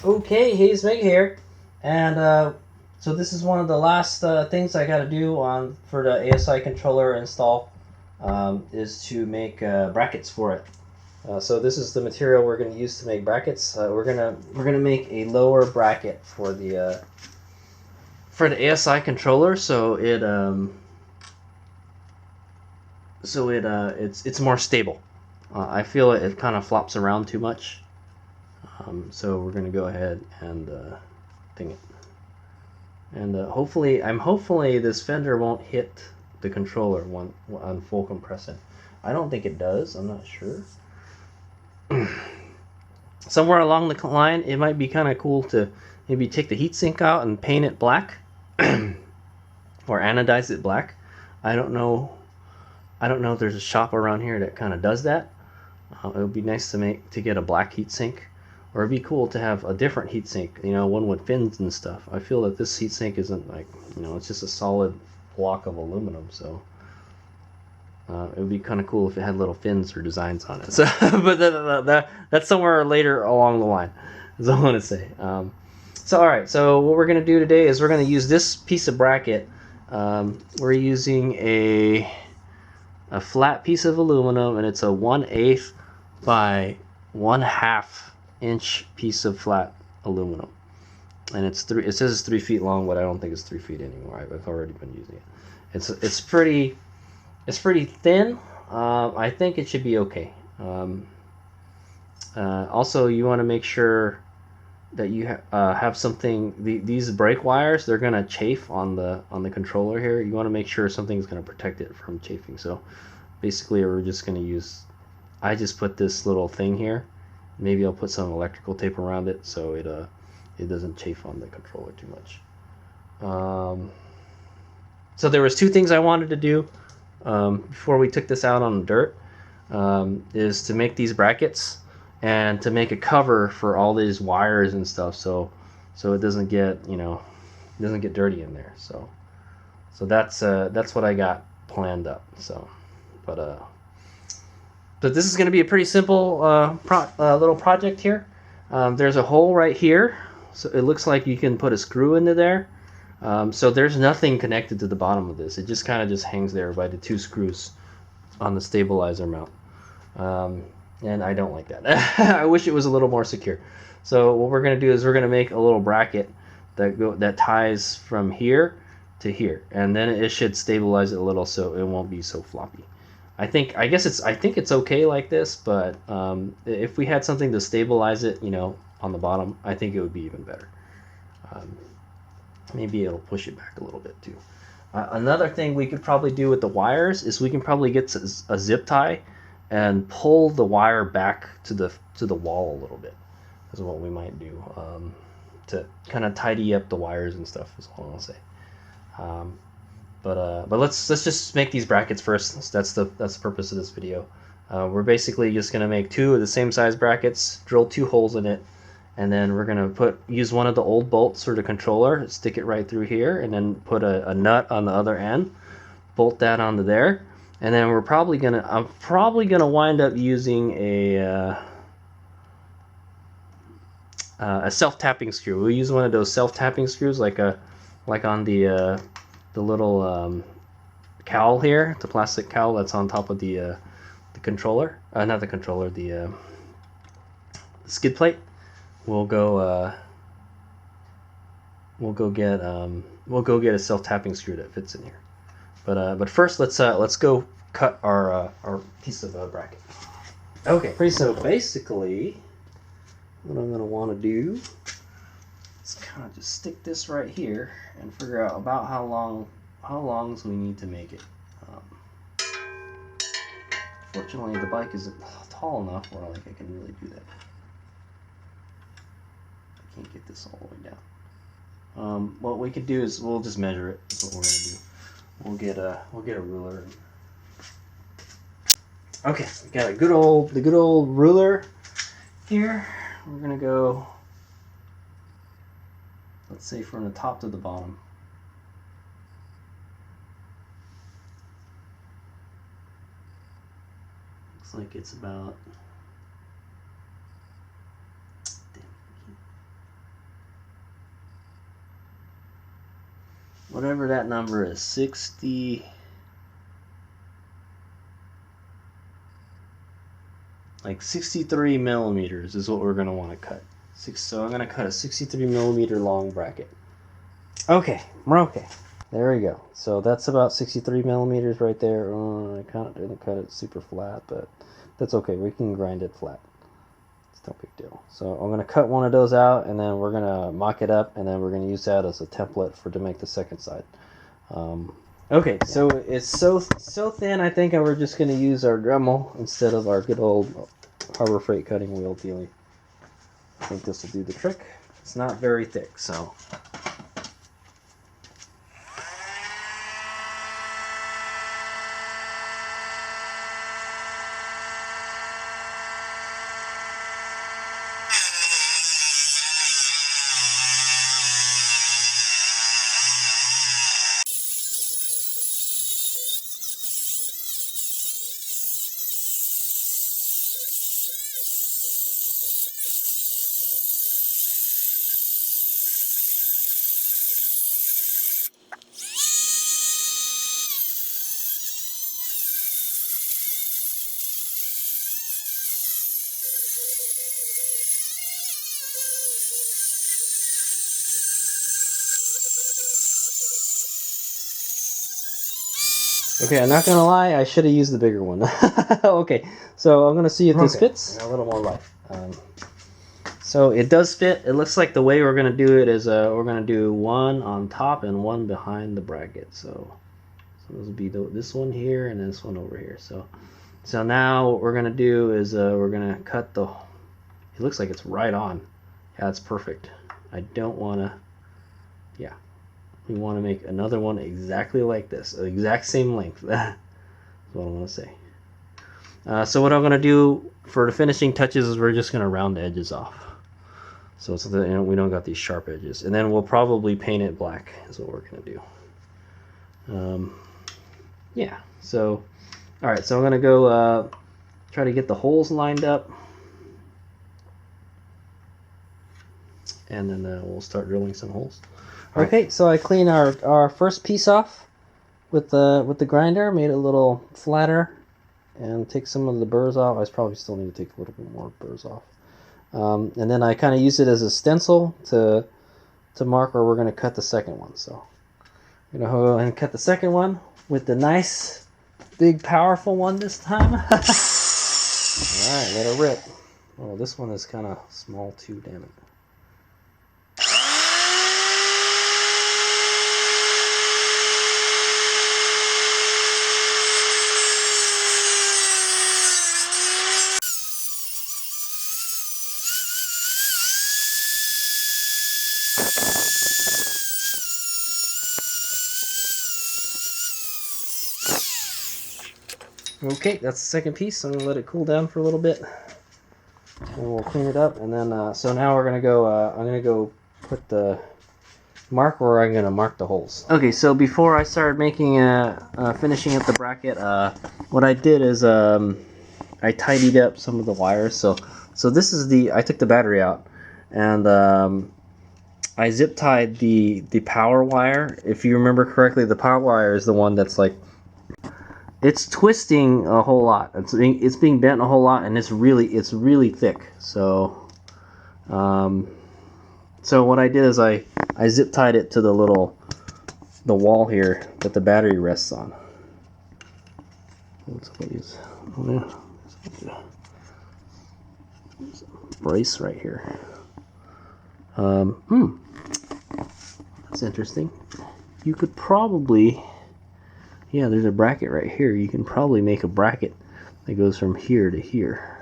Okay, he's Meg here, and so this is one of the last things I got to do for the ASI controller install, is to make brackets for it. So this is the material we're going to use to make brackets. We're gonna make a lower bracket for the ASI controller, so it's more stable. I feel it kind of flops around too much. So we're going to go ahead and thing it. And hopefully this fender won't hit the controller on full compression. I don't think it does. I'm not sure. Somewhere along the line, it might be kind of cool to maybe take the heatsink out and paint it black, or anodize it black. I don't know if there's a shop around here that kind of does that. It would be nice to get a black heatsink. Or it'd be cool to have a different heatsink, one with fins and stuff. I feel that this heatsink isn't it's just a solid block of aluminum, so it would be kind of cool if it had little fins or designs on it. So, but that's somewhere later along the line, is all I want to say. So alright, so what we're going to do today is we're going to use this piece of bracket. We're using a flat piece of aluminum, and it's a 1/8 by 1/2 inch piece of flat aluminum, and it says it's 3 feet long, but I don't think it's 3 feet anymore. I've already been using it. It's pretty thin. I think it should be okay. Also, you want to make sure that you have something. These brake wires, they're gonna chafe on the controller here. You want to make sure something's gonna protect it from chafing. So basically, we're just gonna use. I just put this little thing here. Maybe I'll put some electrical tape around it so it doesn't chafe on the controller too much. So there was two things I wanted to do before we took this out on the dirt, is to make these brackets and to make a cover for all these wires and stuff, so it doesn't get dirty in there. So that's what I got planned up. So, but this is going to be a pretty simple little project here. There's a hole right here, so it looks like you can put a screw into there. So there's nothing connected to the bottom of this. It just kind of hangs there by the 2 screws on the stabilizer mount. And I don't like that. I wish it was a little more secure. So what we're going to do is we're going to make a little bracket that ties from here to here, and then it should stabilize it a little so it won't be so floppy. I think it's okay like this, but if we had something to stabilize it, on the bottom, I think it would be even better. Maybe it'll push it back a little bit too. Another thing we could probably do with the wires is we can probably get a zip tie and pull the wire back to the wall a little bit. Is what we might do to kind of tidy up the wires and stuff. Is all I'll say. But let's just make these brackets first. That's the purpose of this video. We're basically just gonna make 2 of the same size brackets, drill 2 holes in it, and then we're gonna use one of the old bolts for the controller, stick it right through here, and then put a nut on the other end, bolt that onto there, and then I'm probably gonna wind up using a self-tapping screw. We'll use one of those self-tapping screws, like on the little cowl here, the plastic cowl that's on top of the controller. Not the controller, the skid plate. We'll go get a self-tapping screw that fits in here. But first, let's go cut our piece of bracket. Okay, so basically, what I'm gonna want to do is kind of just stick this right here and figure out about how long we need to make it. Fortunately, the bike isn't tall enough where I can really do that. Can't get this all the way down. What we could do is we'll just measure it. That's what we're gonna do. We'll get a ruler. Okay, we got the good old ruler here. We're gonna go, let's say, from the top to the bottom. Looks like it's about, whatever that number is, 60, like 63 millimeters is what we're going to want to cut. So I'm going to cut a 63 millimeter long bracket. Okay, we're okay. There we go. So that's about 63 millimeters right there. I kind of didn't cut it super flat, but that's okay. We can grind it flat. It's no big deal. So I'm going to cut one of those out, and then we're going to mock it up, and then we're going to use that as a template to make the second side. Okay, so it's so thin, I think we're just going to use our Dremel instead of our good old Harbor Freight cutting wheel dealie. I think this will do the trick. It's not very thick, so. Okay, I'm not gonna lie, I should have used the bigger one. Okay, so I'm gonna see if this fits. A little more life. So it does fit. It looks like the way we're gonna do it is we're gonna do one on top and one behind the bracket. So this will be this one here and this one over here. So now what we're gonna do is we're gonna cut the. It looks like it's right on. Yeah, it's perfect. I don't wanna. Yeah. We want to make another one exactly like this, the exact same length. That's what I want to say. So what I'm going to do for the finishing touches is we're just going to round the edges off, so that we don't got these sharp edges. And then we'll probably paint it black is what we're going to do. Yeah. So, all right. So I'm going to go try to get the holes lined up, and then we'll start drilling some holes. Okay, so I cleaned our first piece off with the grinder, made it a little flatter, and take some of the burrs off. I probably still need to take a little bit more burrs off. And then I kind of use it as a stencil to mark where we're going to cut the second one. So I'm going to go ahead and cut the second one with the nice, big, powerful one this time. All right, let it rip. Oh, this one is kind of small too, damn it. Okay, that's the second piece. I'm gonna let it cool down for a little bit, and we'll clean it up. And then, so now we're gonna go. I'm gonna go put the mark where I'm gonna mark the holes. Okay, so before I started making finishing up the bracket, what I did is I tidied up some of the wires. So this is I took the battery out, and I zip tied the power wire. If you remember correctly, the power wire is the one that's like. It's twisting a whole lot. It's being bent a whole lot, and it's really thick. So, so what I did is I zip tied it to the wall here that the battery rests on. There's a brace right here. That's interesting. You could probably. Yeah, there's a bracket right here. You can probably make a bracket that goes from here to here.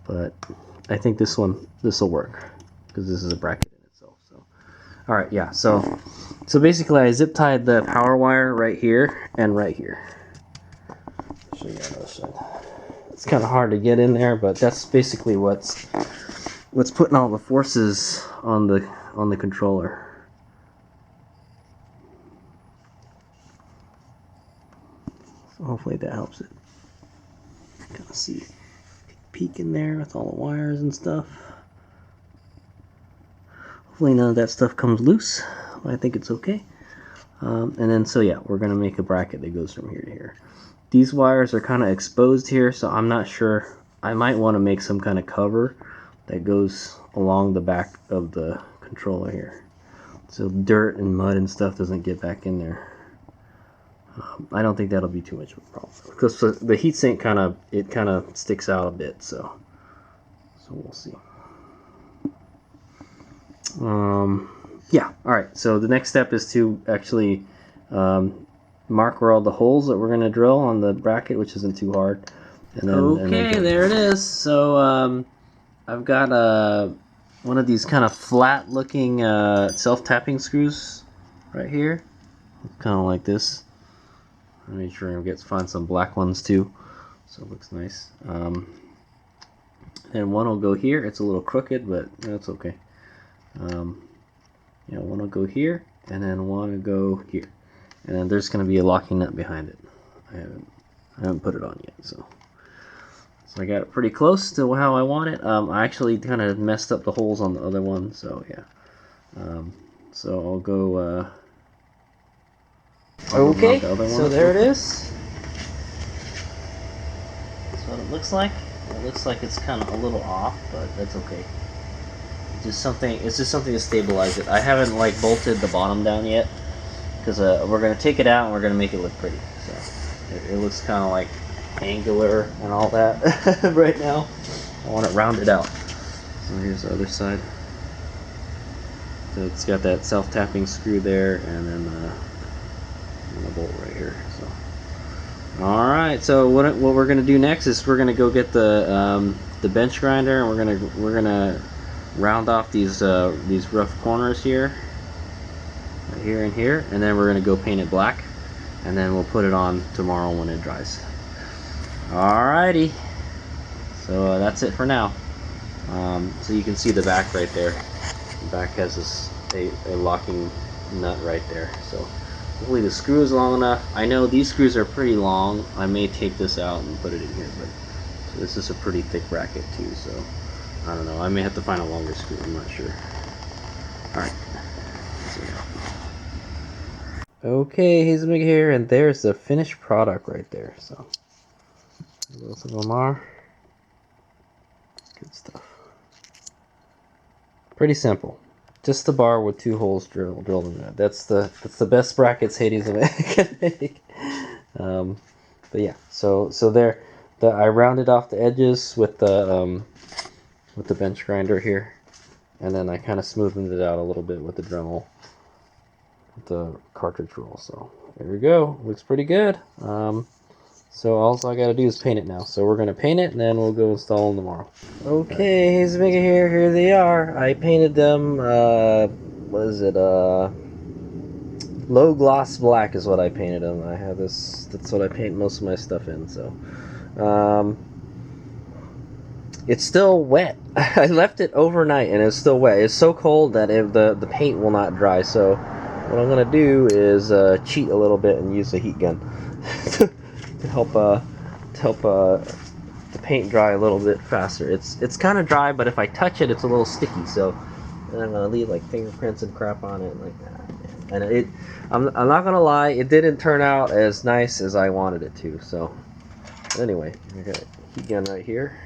But I think this will work. because this is a bracket in itself. So, all right, yeah. So basically, I zip tied the power wire right here and right here. I'll show you on the other side. It's kind of hard to get in there, but that's basically what's putting all the forces on the controller. So hopefully that helps it. Kind of see peek in there with all the wires and stuff. Hopefully none of that stuff comes loose. I think it's okay. And then so yeah, we're gonna make a bracket that goes from here to here. These wires are kind of exposed here, so I'm not sure. I might want to make some kind of cover that goes along the back of the controller here, so dirt and mud and stuff doesn't get back in there. I don't think that'll be too much of a problem because the heatsink kind of sticks out a bit, so we'll see. Yeah, all right. So the next step is to actually mark where all the holes that we're going to drill on the bracket, which isn't too hard. And then there it is. So I've got one of these kind of flat-looking self-tapping screws right here, kind of like this. I'll make sure I find some black ones too, so it looks nice. And one will go here. It's a little crooked, but that's okay. You know, one will go here, and then one will go here, and then there's going to be a locking nut behind it. I haven't put it on yet, so I got it pretty close to how I want it. I actually kind of messed up the holes on the other one, so yeah. So I'll go. Okay, so there it is. That's what it looks like. It looks like it's kind of a little off, but that's okay. It's just something to stabilize it. I haven't like bolted the bottom down yet because we're gonna take it out and we're gonna make it look pretty. So it looks kind of like angular and all that right now. I want it rounded out. So here's the other side. So it's got that self-tapping screw there, and then a bolt right here. So all right. So what we're gonna do next is we're gonna go get the bench grinder, and we're gonna round off these rough corners here, right here and here, and then we're gonna go paint it black, and then we'll put it on tomorrow when it dries. Alrighty, so that's it for now. So you can see the back right there. The back has a locking nut right there, so hopefully the screw is long enough. I know these screws are pretty long. I may take this out and put it in here, but so this is a pretty thick bracket too, so I don't know. I may have to find a longer screw. I'm not sure. Alright. Okay, here's Mick here, and there's the finished product right there. So both of them are good stuff. Pretty simple. Just the bar with 2 holes drilled in there. That's the best brackets Hades can make. But yeah, so there. I rounded off the edges with the bench grinder here, and then I kind of smoothed it out a little bit with the Dremel, with the cartridge roll. So there we go. Looks pretty good. So all I gotta do is paint it now. So we're gonna paint it, and then we'll go install them tomorrow. Okay, here's Mega here. Here they are. I painted them. What is it? Low gloss black is what I painted them. I have this. That's what I paint most of my stuff in. So. It's still wet. I left it overnight and it's still wet. It's so cold that the paint will not dry. So what I'm gonna do is cheat a little bit and use the heat gun to help the paint dry a little bit faster. It's kind of dry, but if I touch it, it's a little sticky. So and I'm gonna leave like fingerprints and crap on it like that. And I'm not gonna lie, it didn't turn out as nice as I wanted it to. So anyway, I got a heat gun right here.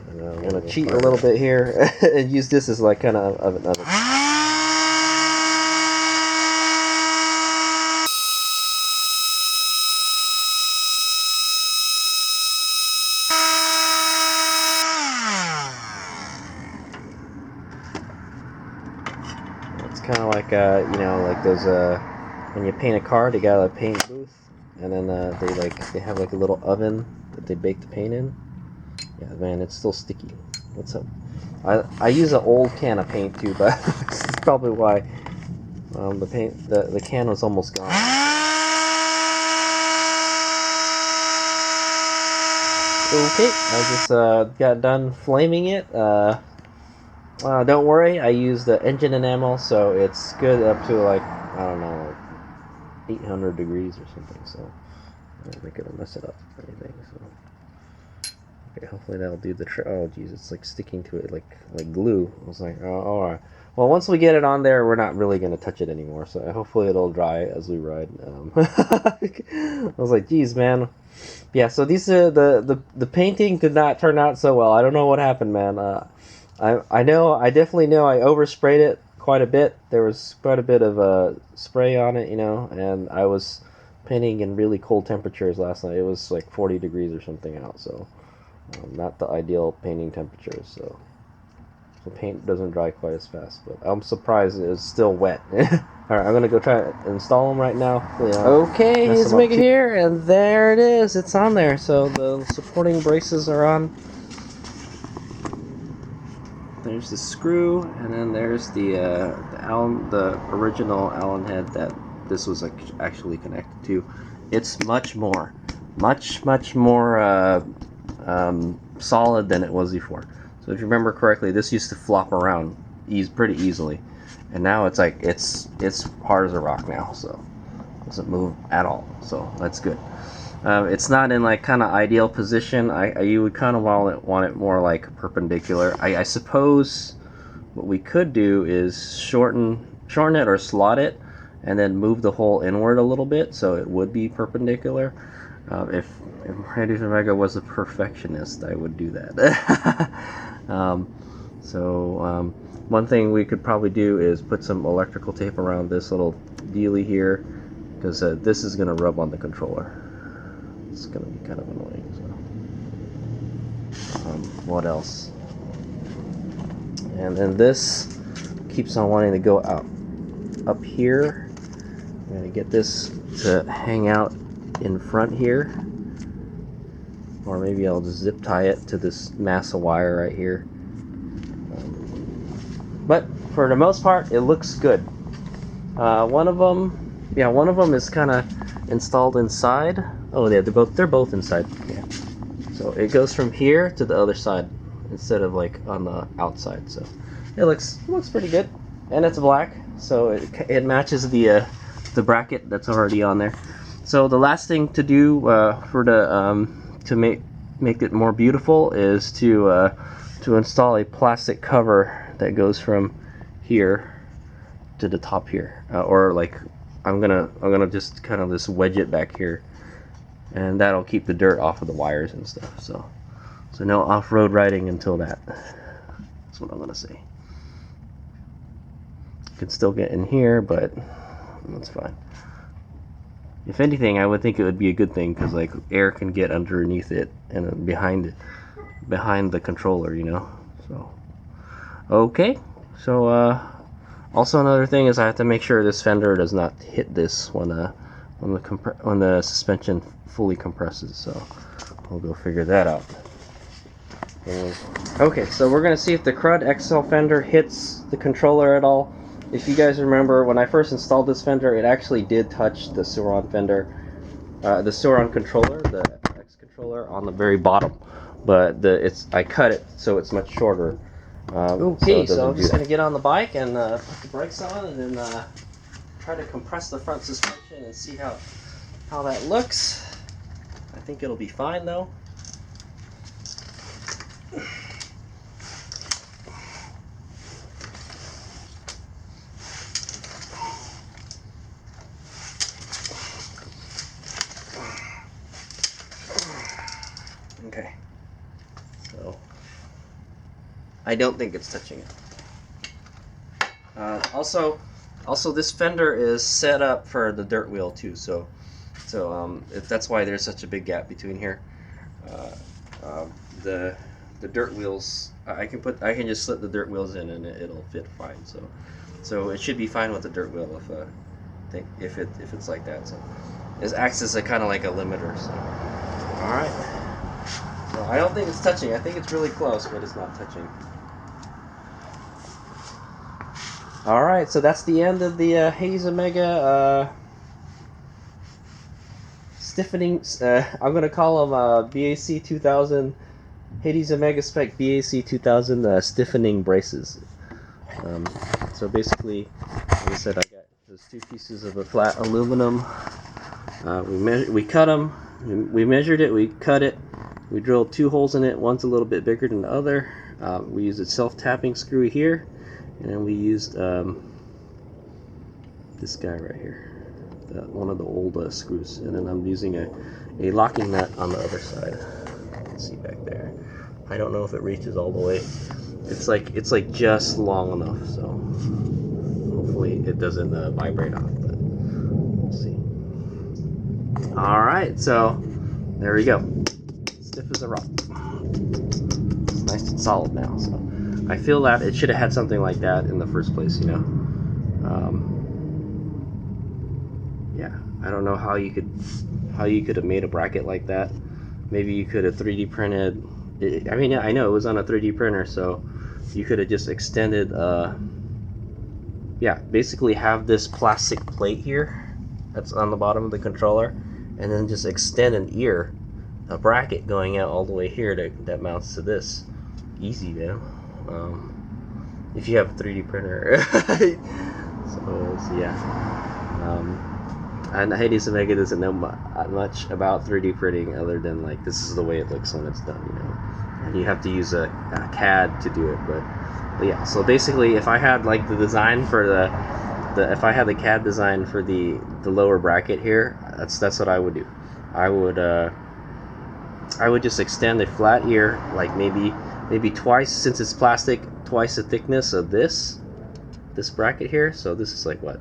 And I'm going to cheat a little bit here and use this as like kind of an oven. It's kind of like you know, like those when you paint a car, they got a paint booth, and then they have like a little oven that they bake the paint in. Yeah, man, it's still sticky. Let's hope. I use an old can of paint too, but that's probably why the can was almost gone. Okay, I just got done flaming it. Don't worry, I used the engine enamel, so it's good up to like, I don't know, like 800 degrees or something. So I don't think it'll mess it up or anything. So okay, hopefully that'll do the trick. Oh geez, it's like sticking to it like glue. I was like, oh, all right. Well, once we get it on there, we're not really gonna touch it anymore. So hopefully it'll dry as we ride. I was like, geez, man. Yeah. So these the painting did not turn out so well. I don't know what happened, man. I definitely know I oversprayed it quite a bit. There was quite a bit of spray on it, you know, and I was painting in really cold temperatures last night. It was like 40 degrees or something out, so not the ideal painting temperatures. So the paint doesn't dry quite as fast, but I'm surprised it's still wet. Alright, I'm gonna go try to install them right now. Okay, he's making here, and there it is. It's on there. So the supporting braces are on. There's the screw, and then there's the original Allen head that this was actually connected to. It's much more solid than it was before. So if you remember correctly, this used to flop around pretty easily, and now it's like it's hard as a rock now, so it doesn't move at all. So that's good. It's not in like kind of ideal position. You would kind of want it more like perpendicular. I suppose what we could do is shorten it or slot it, and then move the hole inward a little bit so it would be perpendicular. If Randy Omega was a perfectionist, I would do that. One thing we could probably do is put some electrical tape around this little dealy here, because this is going to rub on the controller. It's going to be kind of annoying. So, what else? And then this keeps on wanting to go up here. I'm going to get this to hang out in front here, or maybe I'll just zip tie it to this mass of wire right here. But for the most part, it looks good. One of them is kind of installed inside. Oh yeah, they're both inside. Yeah. So it goes from here to the other side instead of like on the outside. So it looks pretty good, and it's black, so it matches the bracket that's already on there. So the last thing to do to make it more beautiful is to install a plastic cover that goes from here to the top here, or like I'm gonna just kind of just wedge it back here, and that'll keep the dirt off of the wires and stuff. So no off-road riding until that. That's what I'm gonna say. You can still get in here, but that's fine. If anything, I would think it would be a good thing, because like air can get underneath it and behind the controller, you know. So okay. So also another thing is I have to make sure this fender does not hit this when the suspension fully compresses. So we'll go figure that out. Okay, so we're gonna see if the Crud XL fender hits the controller at all. If you guys remember, when I first installed this fender, it actually did touch the Suron fender, the Suron controller, the FX controller on the very bottom, but I cut it so it's much shorter. Okay, so I'm just going to get on the bike and put the brakes on, and then try to compress the front suspension and see how that looks. I think it'll be fine though. Okay, so I don't think it's touching it. Also, this fender is set up for the dirt wheel too, so that's why there's such a big gap between here. The dirt wheels, I can just slip the dirt wheels in and it'll fit fine. So it should be fine with the dirt wheel if it's like that. So it acts as kind of like a limiter. So all right. So I don't think it's touching. I think it's really close, but it's not touching. All right, so that's the end of the Hades Omega stiffening. I'm gonna call them BAC2000 Hades Omega Spec BAC2000 stiffening braces. So basically, like I said, I got those two pieces of a flat aluminum. We cut them. We measured it. We cut it. We drilled 2 holes in it. One's a little bit bigger than the other. We used a self-tapping screw here, and then we used this guy right here, one of the old screws, and then I'm using a locking nut on the other side. You can see back there. I don't know if it reaches all the way. It's like just long enough, so hopefully it doesn't vibrate off, but we'll see. All right, so there we go. Stiff as a rock. It's nice and solid now. So I feel that it should have had something like that in the first place, you know. Yeah, I don't know how you could have made a bracket like that. Maybe you could have 3D printed. I mean, I know it was on a 3D printer, so you could have just extended. Yeah, basically have this plastic plate here that's on the bottom of the controller, and then just extend an ear, a bracket going out all the way here that mounts to this. Easy, man. If you have a 3D printer. so yeah. And Hades Omega doesn't know much about 3D printing other than like this is the way it looks when it's done, you know. And you have to use a CAD to do it, but yeah. So basically, if I had like the design for if I had the CAD design for the lower bracket here, that's what I would do. I would just extend a flat ear, like maybe twice, since it's plastic, twice the thickness of this bracket here. So this is like what?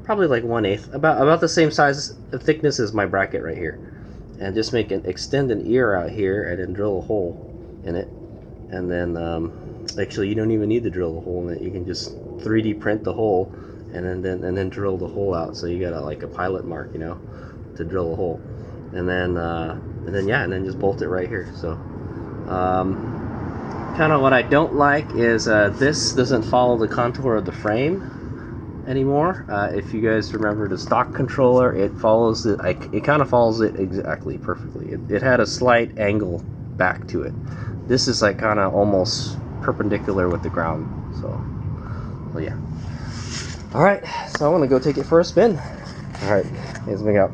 Probably like 1/8, about the same size of thickness as my bracket right here, and just extend an ear out here, and then drill a hole in it, and then actually you don't even need to drill a hole in it. You can just 3D print the hole, and then drill the hole out. So you got like a pilot mark, you know, to drill a hole, and then just bolt it right here. So kind of what I don't like is this doesn't follow the contour of the frame anymore. If you guys remember the stock controller, it follows it. It kind of follows it exactly perfectly. It had a slight angle back to it. This is like kind of almost perpendicular with the ground. So, well, yeah. All right, so I want to go take it for a spin. All right, here's me out.